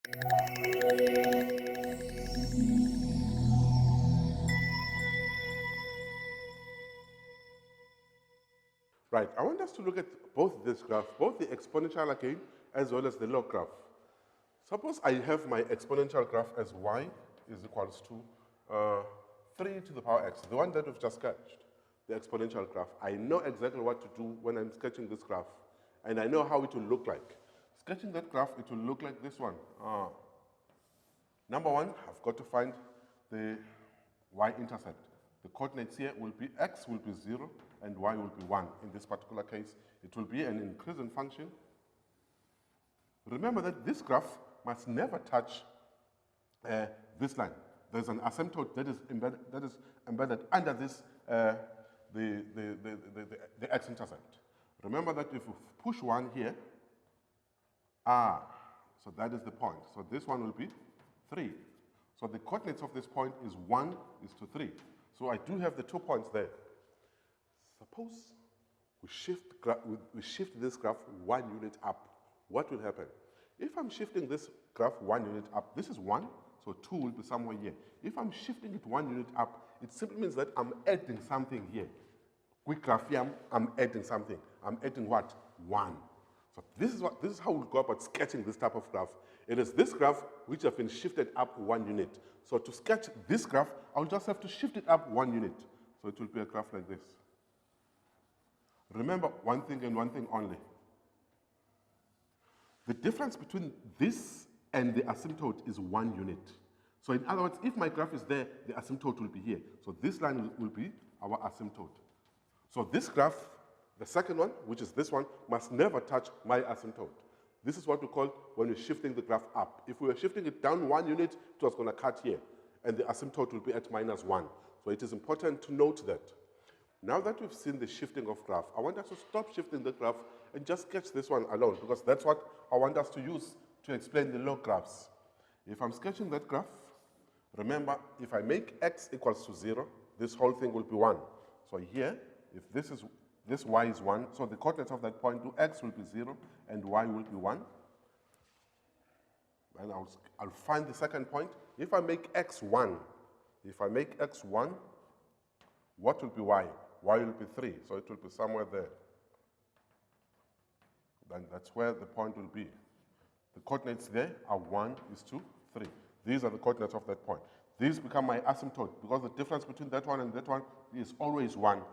Right, I want us to look at both this graph, both the exponential again, as well as the log graph. Suppose I have my exponential graph as y is equals to 3 to the power x, the one that we've just sketched, the exponential graph. I know exactly what to do when I'm sketching this graph, and I know how it will look like. Sketching that graph, it will look like this one. Number one, I've got to find the y-intercept. The coordinates here will be x will be 0 and y will be 1. In this particular case, it will be an increasing function. Remember that this graph must never touch this line. There's an asymptote that is embedded under this, the x-intercept. Remember that if you push 1 here, so that is the point. So this one will be 3. So the coordinates of this point is 1 is to 3. So I do have the 2 points there. Suppose we shift this graph 1 unit up. What will happen? If I'm shifting this graph 1 unit up, this is 1, so 2 will be somewhere here. If I'm shifting it 1 unit up, it simply means that I'm adding something here. Quick graph here, I'm adding something. I'm adding what? 1. So this is how we'll go about sketching this type of graph. It is this graph which has been shifted up 1 unit. So to sketch this graph, I'll just have to shift it up 1 unit. So it will be a graph like this. Remember one thing and one thing only. The difference between this and the asymptote is 1 unit. So in other words, if my graph is there, the asymptote will be here. So this line will be our asymptote. So this graph, the second one, which is this one, must never touch my asymptote. This is what we call when we're shifting the graph up. If we were shifting it down 1 unit, it was going to cut here, and the asymptote will be at -1. So it is important to note that. Now that we've seen the shifting of graph, I want us to stop shifting the graph and just sketch this one alone, because that's what I want us to use to explain the log graphs. If I'm sketching that graph, remember, if I make x equals to 0, this whole thing will be 1. So here, if this y is 1, so the coordinates of that point to x will be 0 and y will be 1. And I'll find the second point. If I make x 1, what will be y? Y will be 3, so it will be somewhere there. Then that's where the point will be. The coordinates there are 1 is to 3. These are the coordinates of that point. These become my asymptote, because the difference between that one and that one is always 1.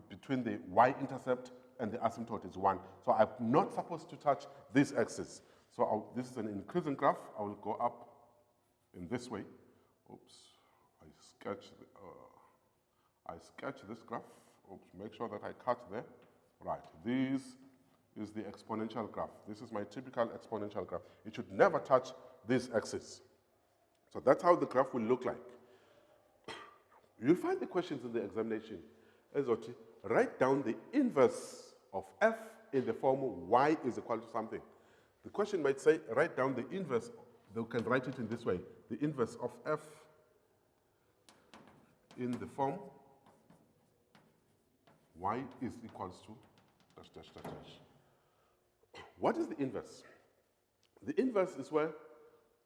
Between the y-intercept and the asymptote is 1. So I'm not supposed to touch this axis. So this is an increasing graph. I will go up in this way. Oops, I sketch this graph. Oops, make sure that I cut there. Right, this is the exponential graph. This is my typical exponential graph. It should never touch this axis. So that's how the graph will look like. You'll find the questions in the examination. Write down the inverse of f in the form y is equal to something. The question might say, write down the inverse. They can write it in this way. The inverse of f in the form y is equals to dash, dash, dash, dash. What is the inverse? The inverse is where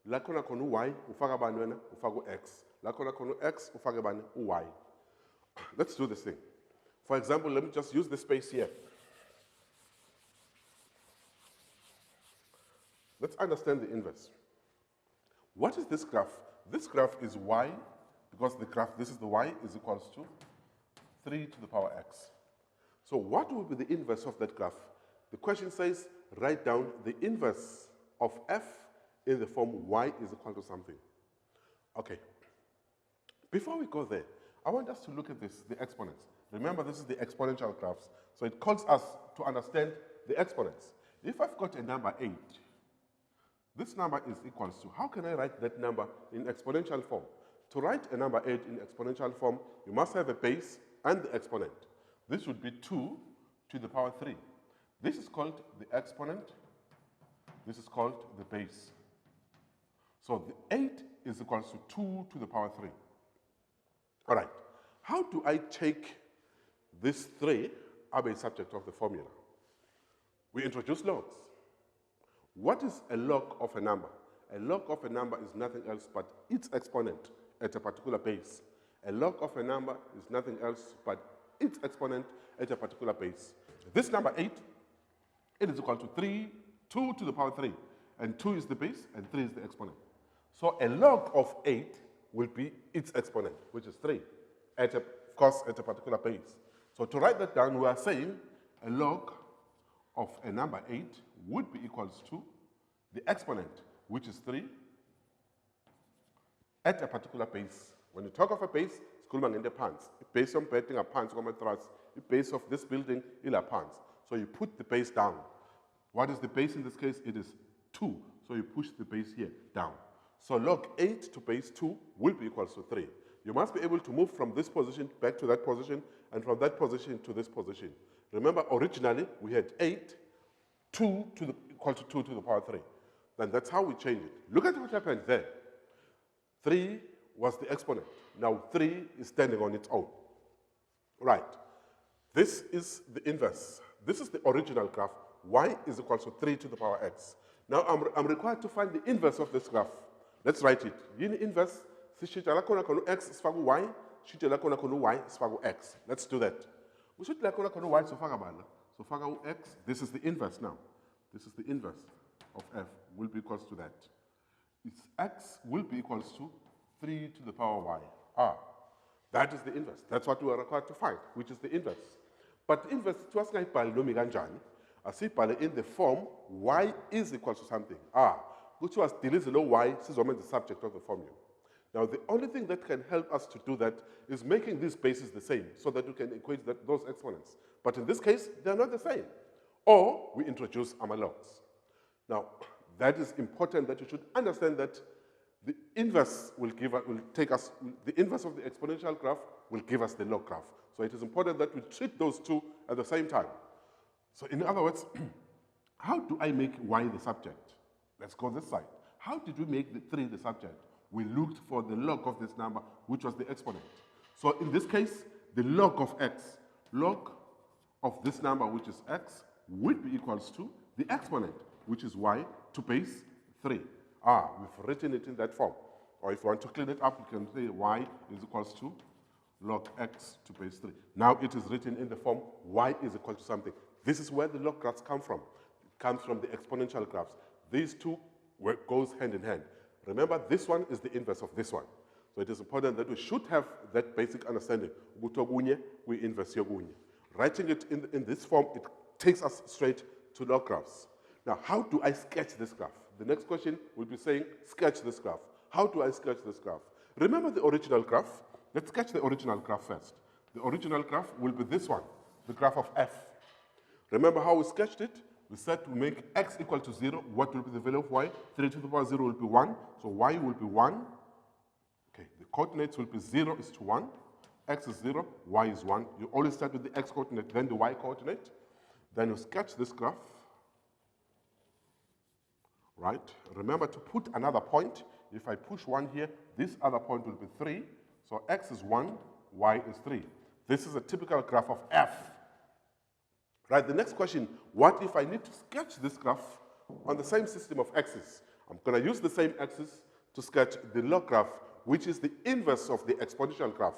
la khona khona y ufaka bani wena ufaka x. La khona khona x ufaka bani y. Let's do this thing. For example, let me just use this space here. Let's understand the inverse. What is this graph? This graph is y, because the graph, this is the y, is equals to 3 to the power x. So what will be the inverse of that graph? The question says, write down the inverse of f in the form y is equal to something. Okay. Before we go there, I want us to look at this, the exponents. Remember, this is the exponential graphs. So it calls us to understand the exponents. If I've got a number 8, this number is equals to, how can I write that number in exponential form? To write a number 8 in exponential form, you must have a base and the exponent. This would be 2 to the power 3. This is called the exponent. This is called the base. So the 8 is equals to 2 to the power 3. All right. How do I take this 3 as a subject of the formula? We introduce logs. What is a log of a number? A log of a number is nothing else but its exponent at a particular base. A log of a number is nothing else but its exponent at a particular base. This number 8, it is equal to 2 to the power 3. And 2 is the base, and 3 is the exponent. So a log of 8 will be its exponent, which is 3, of course, at a particular base. So to write that down, we are saying a log of a number 8 would be equals to the exponent, which is 3, at a particular base. When you talk of a base, it's called the pants. A base of betting a pants, the base of this building is a pants. So you put the base down. What is the base in this case? It is 2. So you push the base here down. So log 8 to base 2 will be equals to 3. You must be able to move from this position back to that position, and from that position to this position. Remember, originally we had 8, 2 to the, equal to 2 to the power 3. Then that's how we change it. Look at what happened there. 3 was the exponent. Now 3 is standing on its own. Right. This is the inverse. This is the original graph. Y is equal to 3 to the power x. Now I'm required to find the inverse of this graph. Let's write it. Yini inverse, sishita la kona kono x isfagu y, shita la kona kono y isfagu x. Let's do that. Shita la kona kono y sofaga bala. Sofaga x, this is the inverse now. This is the inverse of f, will be equals to that. Its x will be equals to 3 to the power y. That is the inverse. That's what we are required to find, which is the inverse. But the inverse, it was like in the form y is equal to something. Which was deleted y, is the subject of the formula. Now, the only thing that can help us to do that is making these bases the same so that we can equate those exponents. But in this case, they're not the same. Or we introduce logs. Now, that is important that you should understand that the inverse will take us, the inverse of the exponential graph will give us the log graph. So it is important that we treat those two at the same time. So in other words, how do I make y the subject? Let's go this side. How did we make the 3 the subject? We looked for the log of this number, which was the exponent. So in this case, the log of x, log of this number, which is x, would be equals to the exponent, which is y, to base 3. We've written it in that form. Or if you want to clean it up, you can say y is equals to log x to base 3. Now it is written in the form y is equal to something. This is where the log graphs come from. It comes from the exponential graphs. These two goes hand in hand. Remember, this one is the inverse of this one. So it is important that we should have that basic understanding. We inverse yogunye. Writing it in this form, it takes us straight to log graphs. Now, how do I sketch this graph? The next question will be saying, sketch this graph. How do I sketch this graph? Remember the original graph? Let's sketch the original graph first. The original graph will be this one, the graph of f. Remember how we sketched it? We said to make x equal to 0, what will be the value of y? 3 to the power 0 will be 1, so y will be 1. Okay, the coordinates will be 0 is to 1, x is 0, y is 1. You always start with the x coordinate, then the y coordinate. Then you sketch this graph. Right? Remember to put another point. If I push 1 here, this other point will be 3. So x is 1, y is 3. This is a typical graph of f. Right, the next question, what if I need to sketch this graph on the same system of axes? I'm going to use the same axis to sketch the log graph, which is the inverse of the exponential graph.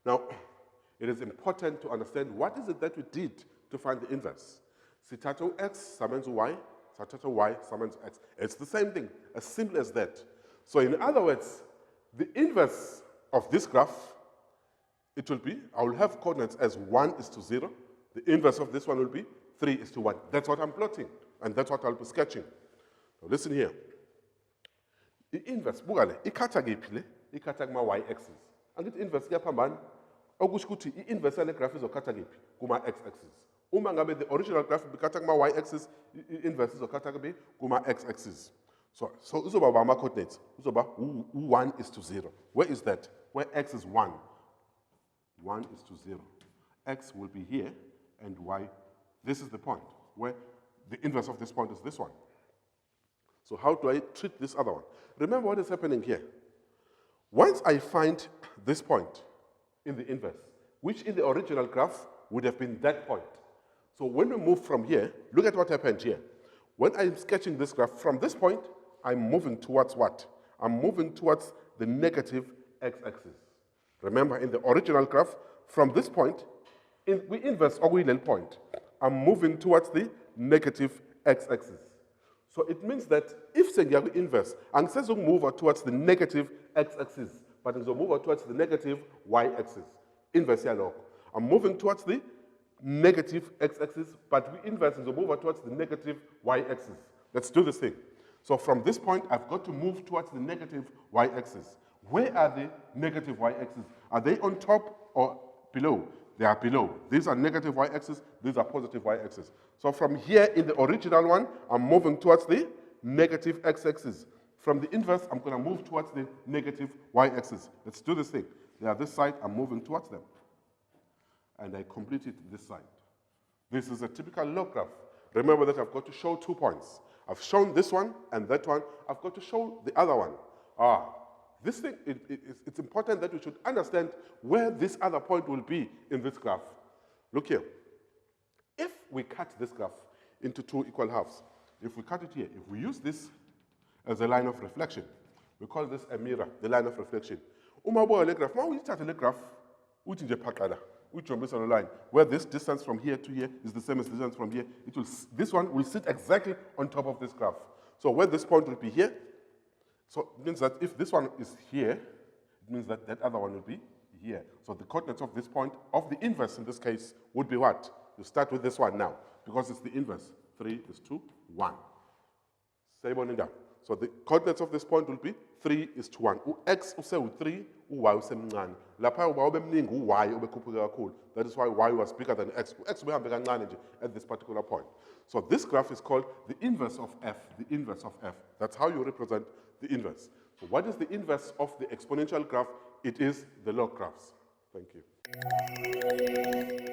Now, it is important to understand what is it that we did to find the inverse. Sithatha x summons y, sithatha y summons x. It's the same thing, as simple as that. So in other words, the inverse of this graph, it will be, I will have coordinates as 1 is to 0. The inverse of this one will be 3 is to 1. That's what I'm plotting, and that's what I'll be sketching. Now listen here. The inverse, bugale, ikhatha kephi le? Ikhatha kuma y-axis. Angithi inverse kuyaphambana. Okusho ukuthi i-inverse yale graph izokhatha kephi? Kuma x-axis. Uma ngabe the original graph ibikhatha kuma y-axis, i-inverse izokhatha kephi? Kuma x-axis. So uzoba ama coordinates. Uzoba 1 is to 0. Where is that? Where x is 1. 1 is to 0. X will be here, and y, this is the point, where the inverse of this point is this one. So how do I treat this other one? Remember what is happening here. Once I find this point in the inverse, which in the original graph would have been that point. So when we move from here, look at what happened here. When I'm sketching this graph, from this point I'm moving towards what? I'm moving towards the negative x-axis. Remember, in the original graph, from this point, we inverse or we point. I'm moving towards the negative x-axis. So it means that if sengiya inverse, angisezo move towards the negative x-axis, but ngizomove towards the negative y-axis. Inverse yalokho. I'm moving towards the negative x-axis, but we inverse ngizomove towards the negative y-axis. Let's do this thing. So from this point, I've got to move towards the negative y-axis. Where are the negative y-axis? Are they on top or below? They are below. These are negative y-axis, these are positive y-axis. So from here in the original one, I'm moving towards the negative x-axis. From the inverse, I'm going to move towards the negative y-axis. Let's do this thing. They are this side, I'm moving towards them. And I complete it this side. This is a typical log graph. Remember that I've got to show 2 points. I've shown this one and that one. I've got to show the other one. This thing, it's important that we should understand where this other point will be in this graph. Look here. If we cut this graph into 2 equal halves, if we cut it here, if we use this as a line of reflection, we call this a mirror, the line of reflection. Uma ubuka le graph, uma uyithatha le graph, uthi nje phaqala, uyijombisa no line, where this distance from here to here is the same as the distance from here, this one will sit exactly on top of this graph. So where this point will be here, so it means that if this one is here, it means that that other one will be here. So the coordinates of this point, of the inverse in this case, would be what? You start with this one now, because it's the inverse. 3 is to 1. So the coordinates of this point will be 3 is to 1. X use 3, y use mncane. Lapha uba ube mningi y ubekhuphuka kakhulu. That is why y was bigger than x. X ubehambe kancane nje at this particular point. So this graph is called the inverse of f, the inverse of f. That's how you represent the inverse. So what is the inverse of the exponential graph? It is the log graphs. Thank you.